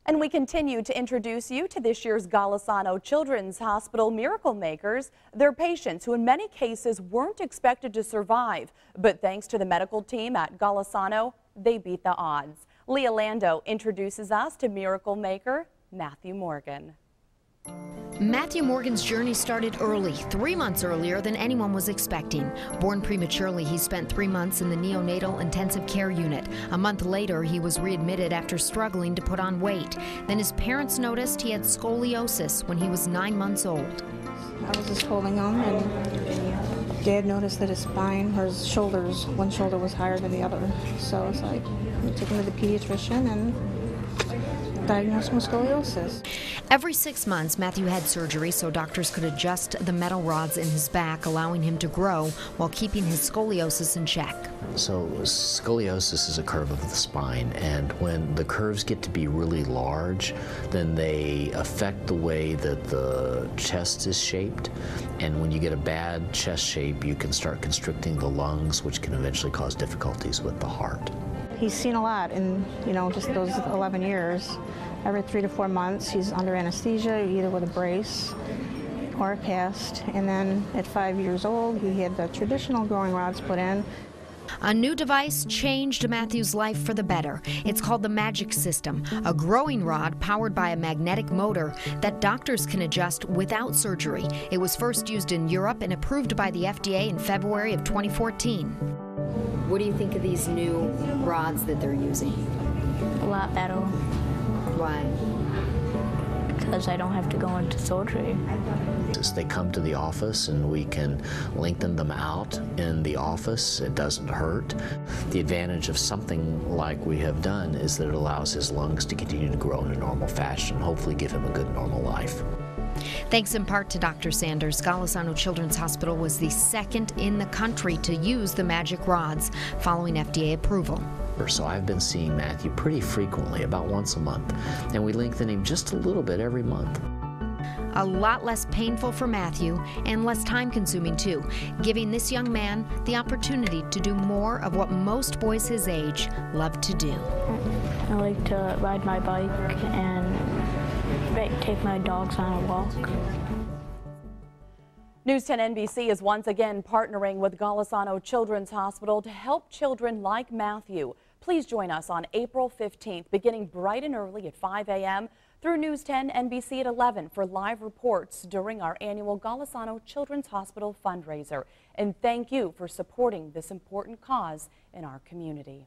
And we continue to introduce you to this year's Golisano Children's Hospital Miracle Makers. They're patients who in many cases weren't expected to survive, but thanks to the medical team at Golisano, they beat the odds. Leah Lando introduces us to Miracle Maker Matthew Morgan. Matthew Morgan's journey started early, 3 months earlier than anyone was expecting. Born prematurely, he spent 3 months in the neonatal intensive care unit. A month later, he was readmitted after struggling to put on weight. Then his parents noticed he had scoliosis when he was 9 months old. I was just holding him, and Dad noticed that his spine, or his shoulders, one shoulder was higher than the other. So it's like, we took him to the pediatrician and diagnosed him with scoliosis. Every 6 months, Matthew had surgery so doctors could adjust the metal rods in his back, allowing him to grow while keeping his scoliosis in check. So scoliosis is a curve of the spine, and when the curves get to be really large, then they affect the way that the chest is shaped. And when you get a bad chest shape, you can start constricting the lungs, which can eventually cause difficulties with the heart. He's seen a lot in, just those 11 years. Every 3 to 4 months, he's under anesthesia, either with a brace or a cast. And then at 5 years old, he had the traditional growing rods put in. A new device changed Matthew's life for the better. It's called the Magic System, a growing rod powered by a magnetic motor that doctors can adjust without surgery. It was first used in Europe and approved by the FDA in February of 2014. What do you think of these new rods that they're using? A lot better. Why? Because I don't have to go into surgery. They come to the office and we can lengthen them out in the office. It doesn't hurt. The advantage of something like we have done is that it allows his lungs to continue to grow in a normal fashion, hopefully give him a good normal life. Thanks in part to Dr. Sanders, Golisano Children's Hospital was the second in the country to use the magic rods following FDA approval. So I've been seeing Matthew pretty frequently, about once a month, and we lengthen him just a little bit every month. A lot less painful for Matthew and less time-consuming too, giving this young man the opportunity to do more of what most boys his age love to do. I like to ride my bike and take my dogs on a walk. News 10 NBC is once again partnering with Golisano Children's Hospital to help children like Matthew. Please join us on April 15th, beginning bright and early at 5 a.m. through News 10 NBC at 11 for live reports during our annual Golisano Children's Hospital fundraiser. And thank you for supporting this important cause in our community.